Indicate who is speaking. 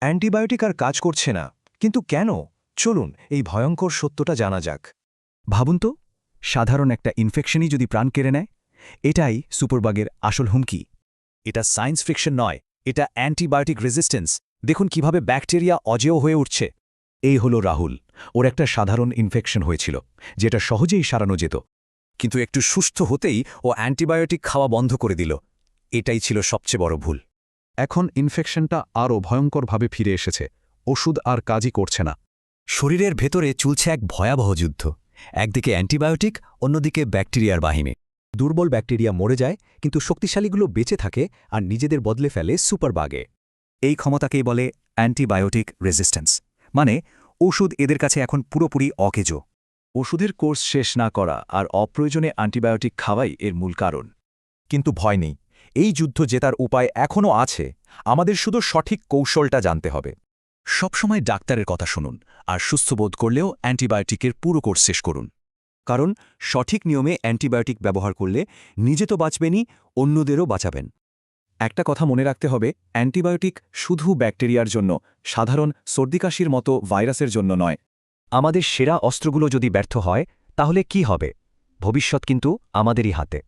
Speaker 1: Antibiotic আর কাজ করছে না, কিন্তু কেন? চলুন এই ভয়ঙ্কর সত্যটা জানা যাক।
Speaker 2: ভাবুন তো, সাধারণ একটা ইনফেকশনই যদি প্রাণ কেড়ে নেয়, এটাই সুপারবাগের আসল হুমকি।
Speaker 1: এটা সায়েন্স ফিকশন নয়, এটা অ্যান্টিবায়োটিক রেজিস্ট্যান্স। দেখুন কিভাবে ব্যাকটেরিয়া অজেয় হয়ে উঠছে।
Speaker 2: এই হলো রাহুল। ওর একটা সাধারণ ইনফেকশন হয়েছিল, যেটা সহজেই সারানো যেত।
Speaker 1: কিন্তু একটু সুস্থ হতেই ও অ্যান্টিবায়োটিক খাওয়া বন্ধ করে দিল। এটাই ছিল সবচেয়ে বড় ভুল।
Speaker 2: এখন ইনফেকশনটা আরও ভয়ঙ্করভাবে ফিরে এসেছে। ওষুধ আর কাজই করছে না।
Speaker 1: শরীরের ভেতরে চলছে এক ভয়াবহ যুদ্ধ। একদিকে অ্যান্টিবায়োটিক, অন্যদিকে ব্যাকটেরিয়ার বাহিনী।
Speaker 3: দুর্বল ব্যাকটেরিয়া মরে যায়, কিন্তু শক্তিশালীগুলো বেঁচে থাকে আর নিজেদের বদলে ফেলে সুপারবাগে।
Speaker 2: এই ক্ষমতাকেই বলে অ্যান্টিবায়োটিক রেজিস্ট্যান্স, মানে ওষুধ এদের কাছে এখন পুরোপুরি অকেজো।
Speaker 1: ওষুধের কোর্স শেষ না করা আর অপ্রয়োজনে অ্যান্টিবায়োটিক খাওয়াই এর মূল কারণ। কিন্তু ভয় নেই, এই যুদ্ধ জেতার উপায় এখনও আছে। আমাদের শুধু সঠিক কৌশলটা জানতে হবে। সবসময় ডাক্তারের কথা শুনুন, আর সুস্থ বোধ করলেও অ্যান্টিবায়োটিকের পুরো কোর্স শেষ করুন। কারণ সঠিক নিয়মে অ্যান্টিবায়োটিক ব্যবহার করলে নিজে তো বাঁচবেনই, অন্যদেরও বাঁচাবেন। একটা কথা মনে রাখতে হবে, অ্যান্টিবায়োটিক শুধু ব্যাকটেরিয়ার জন্য, সাধারণ সর্দিকাশির মতো ভাইরাসের জন্য নয়।
Speaker 3: আমাদের সেরা অস্ত্রগুলো যদি ব্যর্থ হয়, তাহলে কি হবে? ভবিষ্যৎ কিন্তু আমাদেরই হাতে।